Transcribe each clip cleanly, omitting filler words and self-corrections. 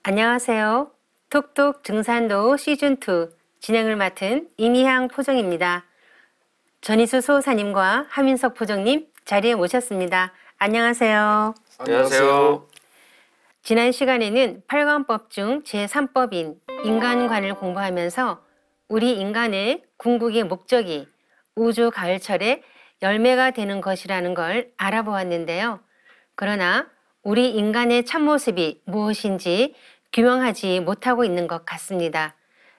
안녕하세요. 톡톡 증산도 시즌2 진행을 맡은 이미향 포정입니다. 전희수 소사님과 하민석 포정님 자리에 모셨습니다. 안녕하세요. 안녕하세요. 지난 시간에는 8관법 중 제3법인 인간관을 공부하면서 우리 인간의 궁극의 목적이 우주 가을철에 열매가 되는 것이라는 걸 알아보았는데요. 그러나 우리 인간의 참모습이 무엇인지 규명하지 못하고 있는 것 같습니다.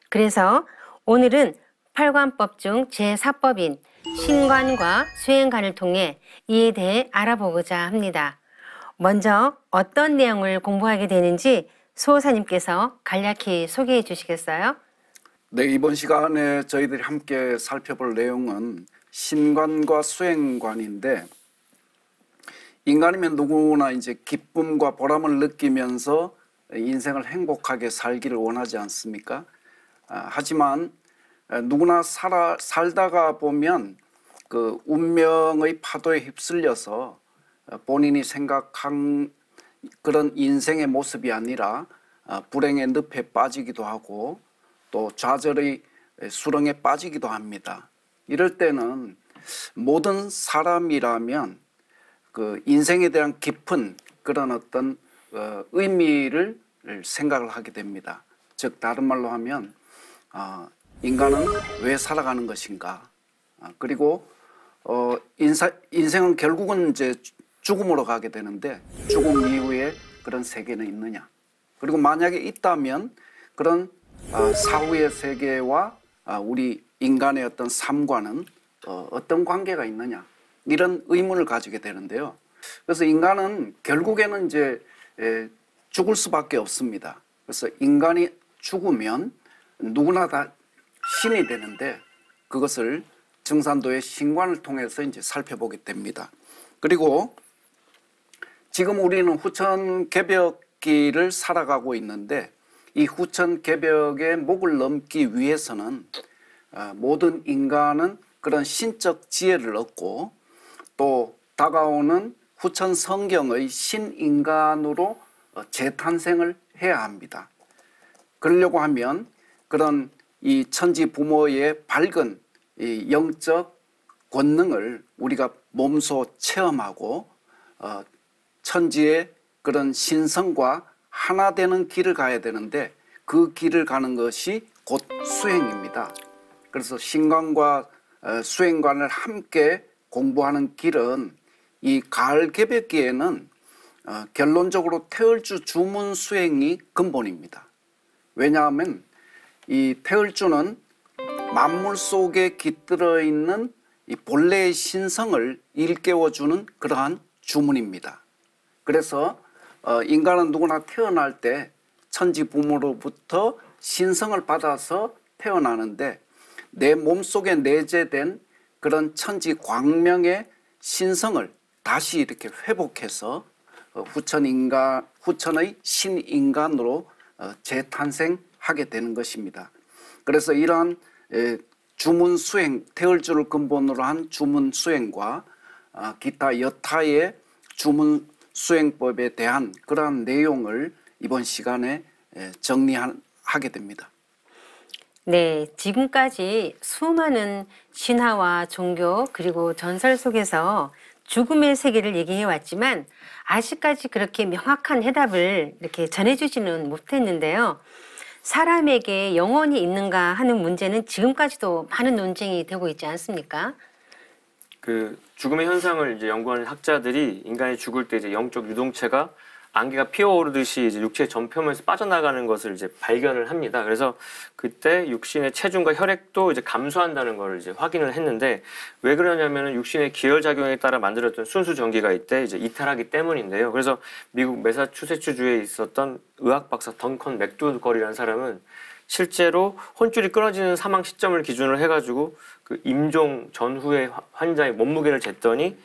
그래서 오늘은 8관법 중 제4법인 신관과 수행관을 통해 이에 대해 알아보고자 합니다. 먼저 어떤 내용을 공부하게 되는지 수호사님께서 간략히 소개해 주시겠어요? 네, 이번 시간에 저희들이 함께 살펴볼 내용은 신관과 수행관인데, 인간이면 누구나 이제 기쁨과 보람을 느끼면서 인생을 행복하게 살기를 원하지 않습니까? 하지만 누구나 살다가 보면 그 운명의 파도에 휩쓸려서 본인이 생각한 그런 인생의 모습이 아니라 불행의 늪에 빠지기도 하고 또 좌절의 수렁에 빠지기도 합니다. 이럴 때는 모든 사람이라면 그 인생에 대한 깊은 그런 어떤 의미를 생각을 하게 됩니다. 즉 다른 말로 하면 인간은 왜 살아가는 것인가, 그리고 인생은 결국은 이제 죽음으로 가게 되는데 죽음 이후에 그런 세계는 있느냐, 그리고 만약에 있다면 그런 사후의 세계와 우리 인간의 어떤 삶과는 어떤 관계가 있느냐, 이런 의문을 가지게 되는데요. 그래서 인간은 결국에는 이제 죽을 수밖에 없습니다. 그래서 인간이 죽으면 누구나 다 신이 되는데 그것을 증산도의 신관을 통해서 이제 살펴보게 됩니다. 그리고 지금 우리는 후천개벽기를 살아가고 있는데 이 후천개벽의 목을 넘기 위해서는 모든 인간은 그런 신적 지혜를 얻고 또 다가오는 후천 성경의 신인간으로 재탄생을 해야 합니다. 그러려고 하면 그런 이 천지 부모의 밝은 이 영적 권능을 우리가 몸소 체험하고 천지의 그런 신성과 하나 되는 길을 가야 되는데 그 길을 가는 것이 곧 수행입니다. 그래서 신관과 수행관을 함께 공부하는 길은 이 가을 개벽기에는 결론적으로 태을주 주문 수행이 근본입니다. 왜냐하면 이 태을주는 만물 속에 깃들어 있는 이 본래의 신성을 일깨워주는 그러한 주문입니다. 그래서 인간은 누구나 태어날 때 천지 부모로부터 신성을 받아서 태어나는데 내 몸속에 내재된 그런 천지 광명의 신성을 다시 이렇게 회복해서 후천의 신인간으로 재탄생하게 되는 것입니다. 그래서 이러한 주문 수행, 태을주를 근본으로 한 주문 수행과 기타 여타의 주문 수행법에 대한 그러한 내용을 이번 시간에 정리하게 됩니다. 네, 지금까지 수많은 신화와 종교 그리고 전설 속에서 죽음의 세계를 얘기해 왔지만 아직까지 그렇게 명확한 해답을 이렇게 전해주지는 못했는데요. 사람에게 영혼이 있는가 하는 문제는 지금까지도 많은 논쟁이 되고 있지 않습니까? 그 죽음의 현상을 이제 연구하는 학자들이 인간이 죽을 때 이제 영적 유동체가 안개가 피어오르듯이 이제 육체의 전표면에서 빠져나가는 것을 이제 발견을 합니다. 그래서 그때 육신의 체중과 혈액도 이제 감소한다는 걸 이제 확인을 했는데 왜 그러냐면은 육신의 기혈작용에 따라 만들어졌던 순수 전기가 이때 이제 이탈하기 때문인데요. 그래서 미국 매사추세츠주에 있었던 의학 박사 던컨 맥도걸이라는 사람은 실제로 혼줄이 끊어지는 사망 시점을 기준으로 해가지고 그 임종 전후의 환자의 몸무게를 쟀더니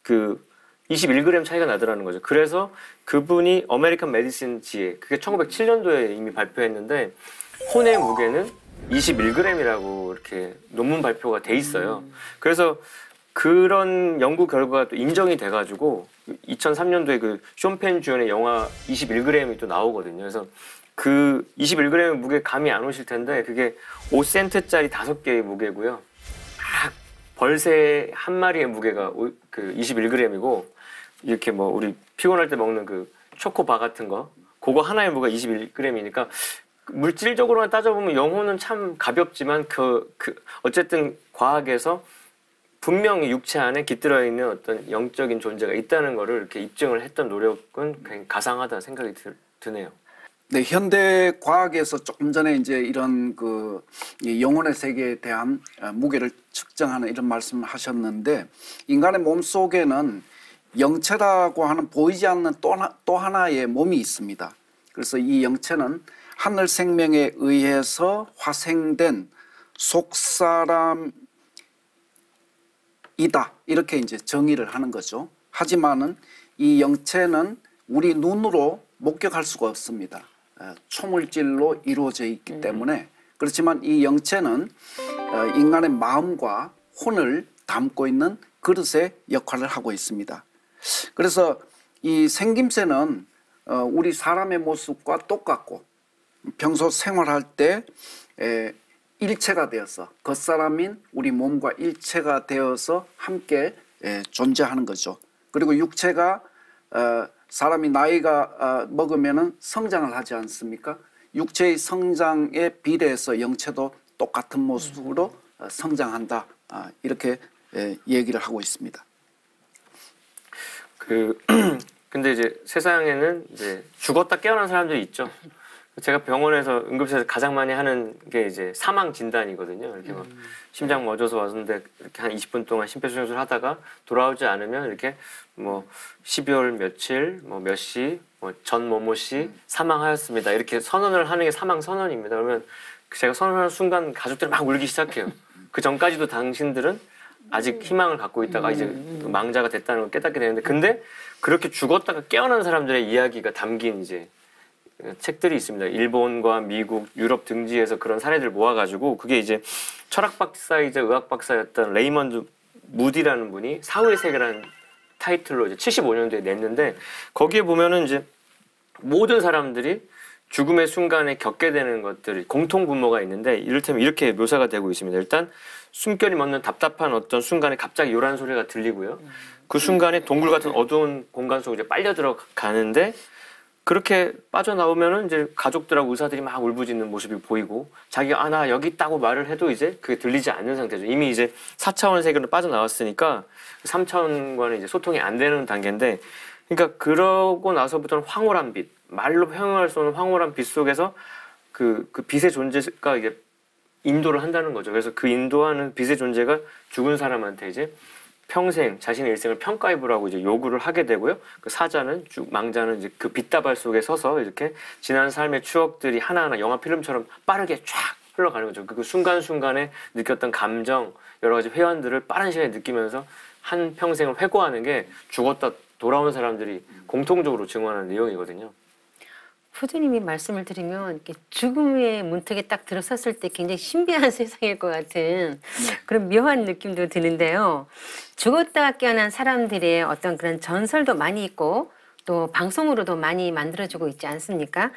그 21g 차이가 나더라는 거죠. 그래서 그분이 어메리칸 메디신 지에 그게 1907년도에 이미 발표했는데 혼의 무게는 21g이라고 이렇게 논문 발표가 돼 있어요. 그래서 그런 연구 결과가 또 인정이 돼가지고 2003년도에 그 쇼펜 주연의 영화 21g이 또 나오거든요. 그래서 그 21g의 무게 감이 안 오실 텐데 그게 5센트짜리 5개의 무게고요. 막 벌새 한 마리의 무게가 그 21g이고 이렇게 뭐 우리 피곤할 때 먹는 그 초코바 같은 거 그거 하나의 무게가 21g이니까 물질적으로만 따져보면 영혼은 참 가볍지만 어쨌든 과학에서 분명히 육체 안에 깃들어 있는 어떤 영적인 존재가 있다는 거를 이렇게 입증을 했던 노력은 굉장히 가상하다는 생각이 드네요. 네, 현대 과학에서 조금 전에 이제 이런 이 영혼의 세계에 대한 무게를 측정하는 이런 말씀을 하셨는데 인간의 몸 속에는 영체라고 하는 보이지 않는 또 하나의 몸이 있습니다. 그래서 이 영체는 하늘 생명에 의해서 화생된 속사람이다. 이렇게 이제 정의를 하는 거죠. 하지만은 이 영체는 우리 눈으로 목격할 수가 없습니다. 초물질로 이루어져 있기 때문에 그렇지만 이 영체는 인간의 마음과 혼을 담고 있는 그릇의 역할을 하고 있습니다. 그래서 이 생김새는 우리 사람의 모습과 똑같고 평소 생활할 때 일체가 되어서 겉사람인 우리 몸과 일체가 되어서 함께 존재하는 거죠. 그리고 육체가 사람이 나이가 먹으면 성장을 하지 않습니까? 육체의 성장에 비례해서 영체도 똑같은 모습으로 성장한다. 이렇게 얘기를 하고 있습니다. 근데 이제 세상에는 이제 죽었다 깨어난 사람들이 있죠. 제가 병원에서 응급실에서 가장 많이 하는 게 이제 사망 진단이거든요. 이렇게 막 심장 멎어서 왔는데 이렇게 한 20분 동안 심폐소생술 하다가 돌아오지 않으면 이렇게 뭐 12월 며칠, 뭐 몇 시, 뭐 전 뭐뭐 씨 사망하였습니다. 이렇게 선언을 하는 게 사망 선언입니다. 그러면 제가 선언하는 순간 가족들이 막 울기 시작해요. 그 전까지도 당신들은 아직 희망을 갖고 있다가 이제 망자가 됐다는 걸 깨닫게 되는데 근데 그렇게 죽었다가 깨어난 사람들의 이야기가 담긴 이제 책들이 있습니다. 일본과 미국, 유럽 등지에서 그런 사례들 모아가지고 그게 이제 철학 박사이자 의학 박사였던 레이먼드 무디라는 분이 사후의 세계라는 타이틀로 이제 75년도에 냈는데 거기에 보면은 이제 모든 사람들이 죽음의 순간에 겪게 되는 것들이 공통 분모가 있는데 이를테면 이렇게 묘사가 되고 있습니다. 일단 숨결이 멎는 답답한 어떤 순간에 갑자기 요란 소리가 들리고요. 그 순간에 동굴 같은 어두운 공간 속으로 이제 빨려 들어가는데 그렇게 빠져나오면은 이제 가족들하고 의사들이 막 울부짖는 모습이 보이고 자기가 나 여기 있다고 말을 해도 이제 그게 들리지 않는 상태죠. 이미 이제 4차원 세계로 빠져나왔으니까 3차원과는 이제 소통이 안 되는 단계인데 그러니까 그러고 나서부터는 황홀한 빛, 말로 표현할 수 없는 황홀한 빛 속에서 그 빛의 존재가 이게 인도를 한다는 거죠. 그래서 그 인도하는 빛의 존재가 죽은 사람한테 이제 평생 자신의 일생을 평가해보라고 이제 요구를 하게 되고요. 그 사자는 망자는 이제 그 빛다발 속에 서서 이렇게 지난 삶의 추억들이 하나하나 영화 필름처럼 빠르게 쫙 흘러가는 거죠. 그 순간순간에 느꼈던 감정, 여러 가지 회환들을 빠른 시간에 느끼면서 한 평생을 회고하는 게 죽었다 돌아온 사람들이 공통적으로 증언하는 내용이거든요. 푸드님이 말씀을 드리면 이렇게 죽음의 문턱에 딱 들어섰을 때 굉장히 신비한 세상일 것 같은 그런 묘한 느낌도 드는데요. 죽었다 깨어난 사람들의 어떤 그런 전설도 많이 있고 또 방송으로도 많이 만들어지고 있지 않습니까?